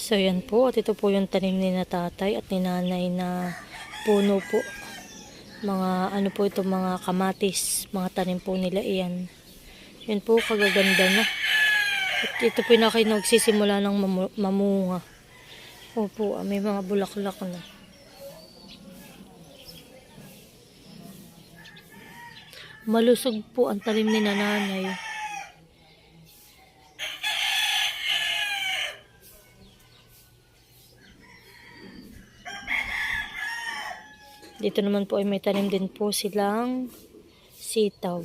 So yan po, at ito po yung tanim ni na tatay at ni nanay na puno po. Mga ano po ito, mga kamatis, mga tanim po nila iyan. Yan po, kagaganda na. At ito po yung nagsisimula ng mamunga. Opo, may mga bulaklak na. Malusog po ang tanim ni nanay. Dito naman po ay may tanim din po silang sitaw.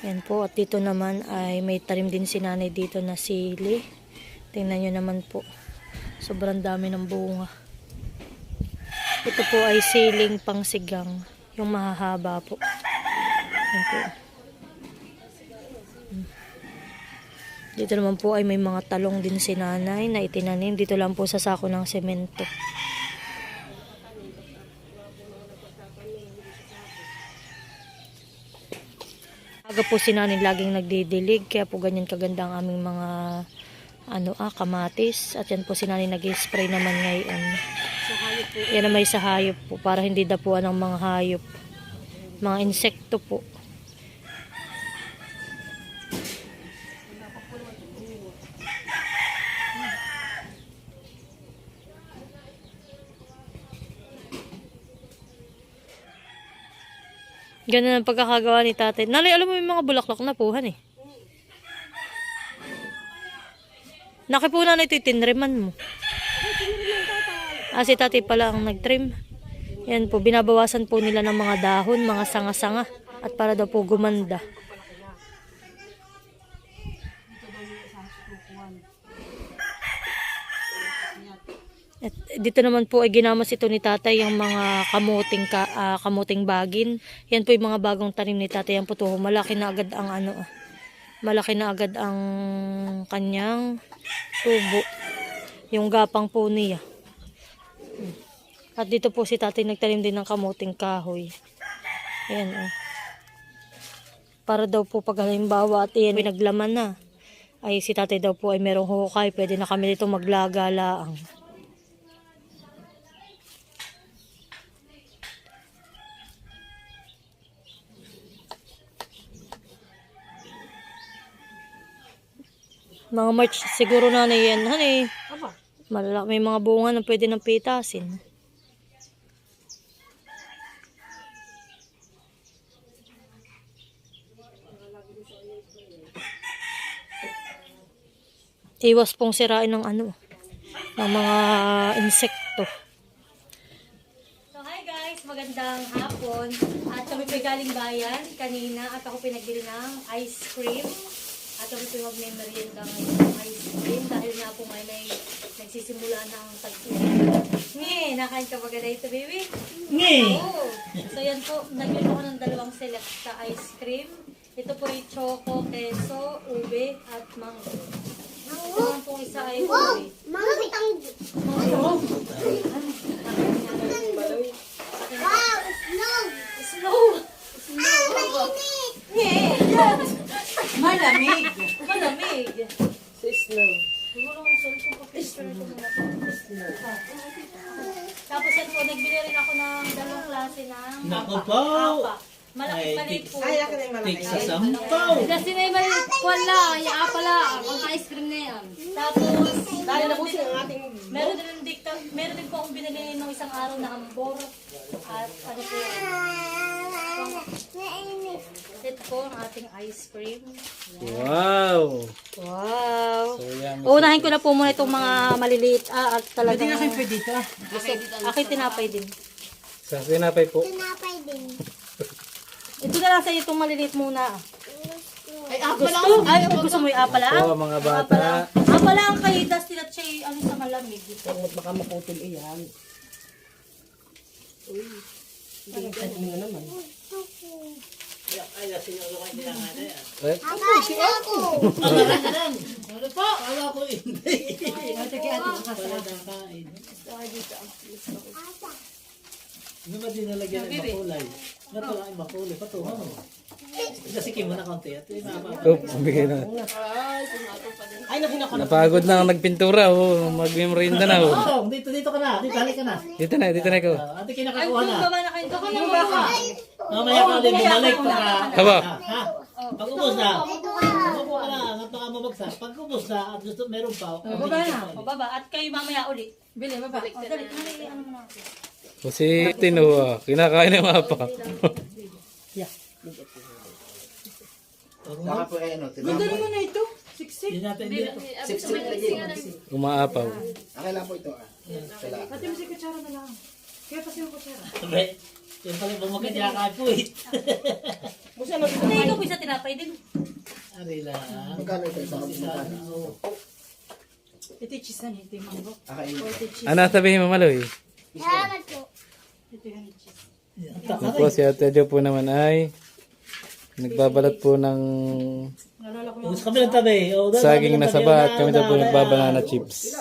Yan po, at dito naman ay may tanim din si nanay dito na sili. Tingnan nyo naman po. Sobrang dami ng bunga. Ito po ay siling pangsigang. Yung mahahaba po. Yan po. Dito naman po ay may mga talong din si nanay na itinanim. Dito lang po sa sako ng semento. Aga po si nanay laging nagdidilig. Kaya po ganyan kaganda ang aming mga kamatis. At yan po si nanay nag-spray naman ngayon. Yan na may sa hayop po. Para hindi dapuan ng mga hayop. Mga insekto po. Ganun ang pagkakagawa ni tatay. Nanay, alam mo yung mga bulaklak na puhan eh. Nakipuna na ito itinriman mo. Si tatay pala ang nagtrim. Yan po, binabawasan po nila ng mga dahon, mga sanga-sanga. At para daw po gumanda. At dito naman po ay ginamas ito ni tatay yung mga kamuting bagin. Yan po yung mga bagong tanim ni tatay. Yan po to, malaki na agad ang malaki na agad ang kanyang tubo. Yung gapang po niya. At dito po si tatay nagtanim din ng kamuting kahoy. Ayan Para daw po pag halimbawa at iyan pinaglaman na, ay si tatay daw po ay merong hukay. Pwede na kami dito maglagalaang. Mga March siguro na yan, honey. Malaki, may mga bunga na pwede nang pitasin. Iwas pong sirain ng ng mga insekto. So hi guys, magandang hapon. At kami po galing bayan kanina at ako pinagbili ng ice cream. At kami po magme-merienda ngayon ng ice cream dahil nga po ngayon ay nagsisimula ng tag-init. Nakain ka ba ganda ito, baby? Oo. So yan po, nagbili ko ng dalawang selecta ice cream. Ito po ay choco, queso, ube at mango. Ito naman pong isa ay ube. Mango. Wow, snow. Malamig. So snow. Siguro ang cellphone ko picture ito muna. Tapos yan po, nagbili rin ako ng dalawang klase ng Naku po! apa. Maliit po. Ay, ako na yung malaki. Tig sa sampaw! Kasi na yung maliit wala, yung apala, ang ice cream na yan. Tapos, Dahil na po siya ang ating... meron din po akong binili ng isang araw na ambor. At ano po, ito po ang ating ice cream. Wow! Wow! So, yan. Unahin ko na po muna itong mga maliliit. At talaga. Pwede nga kayo pwede ito. Ako'y tinapay din. Sa pinapay po. Tinapay din. Ito na lang sa itong maliliit muna. Ay, apala. Ay, gusto mo yung apala? Po, mga bata. Apala ang kay Dustin at siya sa malamig. Baka maputol iyan. Uy. Hindi nga naman. Eh? Ako. Ano po? Kala ko hindi. Ate kaya ate makasarap. Wala na kain. Ano ba dinalagyan ng makulay? Ba't wala yung makulay? Patungan mo. Gasikin mo na konti at yung mapapagod. Oops, bigay na. Ay, naku. Napagod na ang nagpintura. Oh. Mag-merinda na. Oh. Oh, dito ka na. Dito, halika na. Dito na ikaw. Ate kinakakuha na. Baba na kayo. Doon ka na. Mamaya ka ulit bumalik para... Haba. Ha? Pag ubos na. Umupo ka na. Hanggang baka mabagsak. Pag ubos na at gusto meron pa. Baba na. Baba. At kayo mamaya uli. Bili, baba. O, dali. Ano mo na. O si Tino, kinakain ng mapa. Saka po ay ano, tinapos. Hindi natin dito. Umaapaw. Okay lang po ito ah. Sala. Sabi, yung pala bumakit yakain po eh. Hindi, ikaw po isa tinapay din. Ari lang. Magkano ito? Isang magkano? Ito yung cheese na ito yung mango. Akain. Ano sabihin mo, Maloy? Salamat po. Opo, si Ate Jo po naman ay nagbabalat po ng Ubus kami ng tabi. saging na saba at kami daw po nagbabanana chips.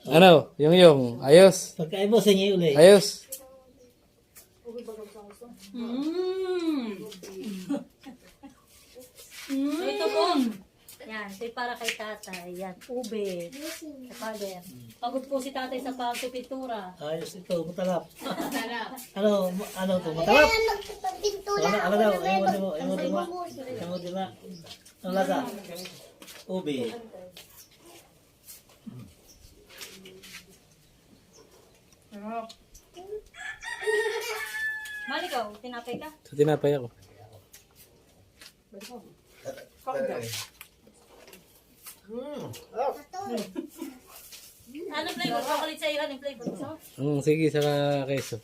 Ano? Yung. Ayos. Pagkain mo, singi uli. Ayos. Ito po. Yan, ito yung para kay tatay. Yan, ube. Sa father. Pagod po si tatay sa pagpipintura. Ayos ito, matalap. Ano to, matalap? Kaya magpapintura Ano daw, ewan mo. Bubusin. Ewan mo, ang lasa. Ubi. Malikaw, tinapay ka? Sa tinapay ako. Ano flavor? Chocolate sa iyo, anong flavor? Sige, saka keso.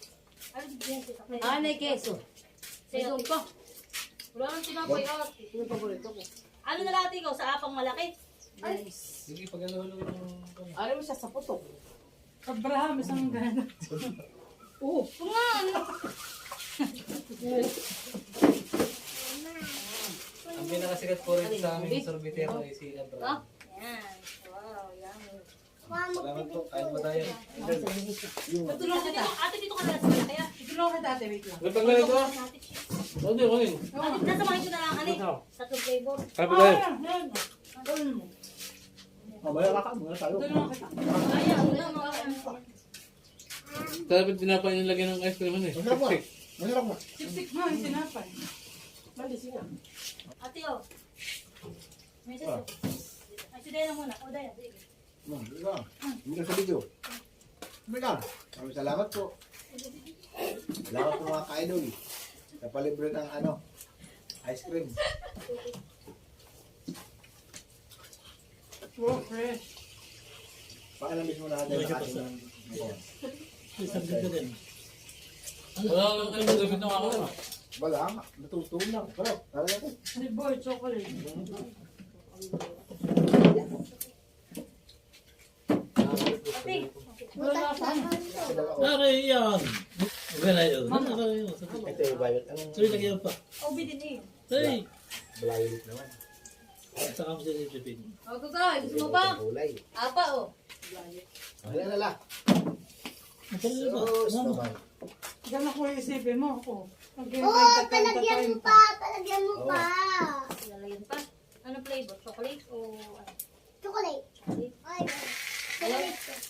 Ano yung keso? Sa'yo. Wala nang tinapay ate. Ano na lahat ikaw? Sa apang malaki? Ano mo siya sa putok? Abraham, isang gano'n. Oo. Nga, ano? Ang pinakasikat po rin sa aming sorbetero ay si Abraham. Yan. Wow, yummy. Salamat po, kain mo tayo. Tutulong kita. Ate, dito ka na sa kaya. May pagkain ko? Hindi, kunin. Ate, nasamahin ko na lang, ano sa two flavor. Kape tayo. Mamaya kaka, muna tayo. Ayaw, wala mga Dapat tinapay yung lagyan ng ice cream ano eh. Masarap mo. Masarap mo. Ate, oh. May sasaw. Ay, si Daya muna. O, Daya, sige. Hindi ka. Hindi ka sa video. Hindi ka. Maraming salamat po. Salamat po mga ka-idol. Napalibre ng ano, ice cream. Paalamis mo natin ang ating Isang dito din. Wala lang kayo magagawin ng ako. wala nga. Natutulang. Pero, talaga po. Ate, Aray yan. Okay na yun. Ito yung violet. Anong Sorry, lagyan pa. obi din eh. Hey! violet naman? Saka mo siya sipin. O, Gugay, gusto mo pa? Kulay. Apa, oh. Wala na la. Matalo ba? Sus Ano? naman. Oh, palagyan mo pa. Palagyan mo pa. Lalagyan pa. Ano flavor? Chocolate o ano? Chocolate. Ay, chocolate.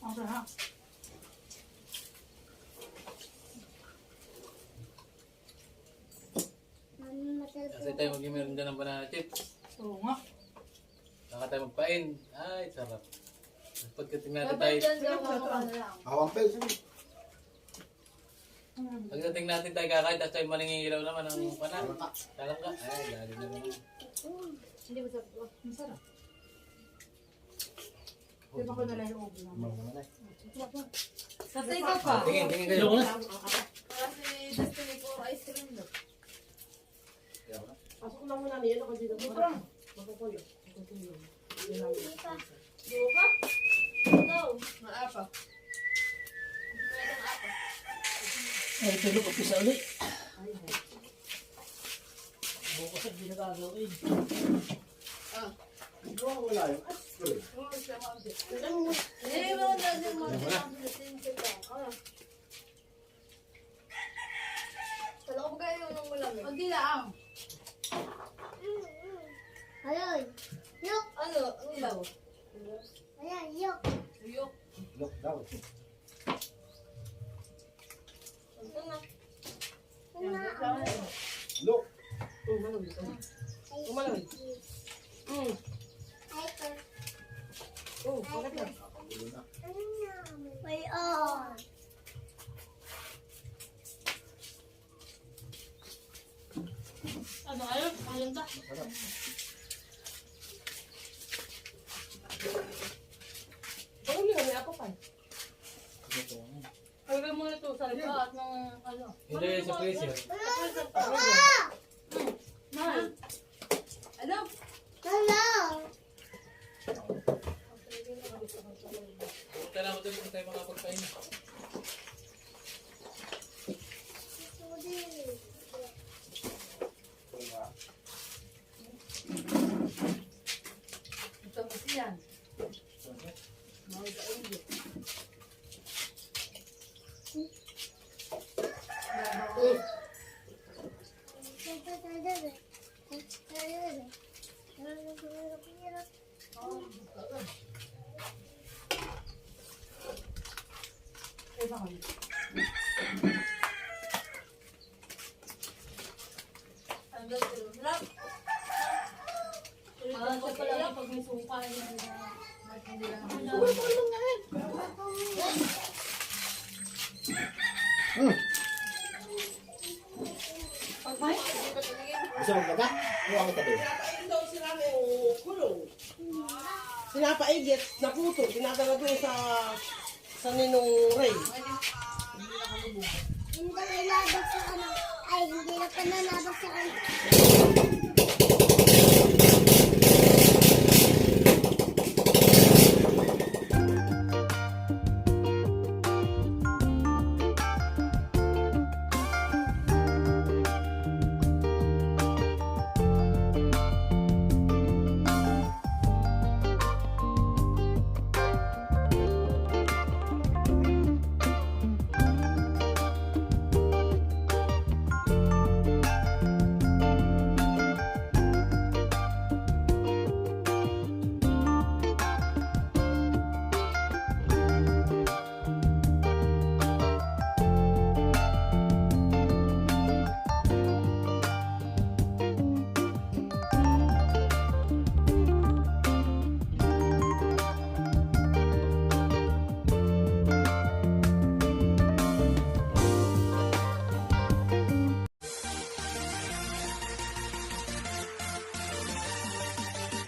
Ah, Kasi tayo mag-merinda ng banana chips. Oo nga. Saka tayo magpain. Ay, sarap. Pagdating natin tayo, Awang pel. pagdating natin tayo kakain, tapos tayo maningilaw naman ng panan. Kalang ka. Ay, dali na naman. Tatay ka pa. Tingin kayo. Ayoko na. Pasok na muna niya. Ano kasi dito? Makukuyo. Ay, tulog ko sa ulit. Bukas ang ginagagawin. Gawa wala yung ice cream. Eh, mo na din mo. Wala ko ba kayo nung ulam eh? Hindi lang. Ayun. Look. Ano? Ano daw? Ayan, look. Uyok. Look daw. Ito na. Look. Umalawin. Ulo na. May on. Ano ayun? Ayun ba? Ano nga, may ako pa. Lagay mo ito sa lahat ng ano. Hindi sa freezer. Mahal. Ano? Hello. Kailangan mo doon kung tayo makapagpain. Ito kasi yan. Ang ganda. Sarap. Kasi pala pag may suka yun. Gusto mo ba? Kuha ko tabi. Pinapain daw sila ng kulong. Pinapaigit na puto. Pinadala doon sa Ninong Ray. Hindi na nabag sa ano. Ay, hindi na pa nabag sa ano.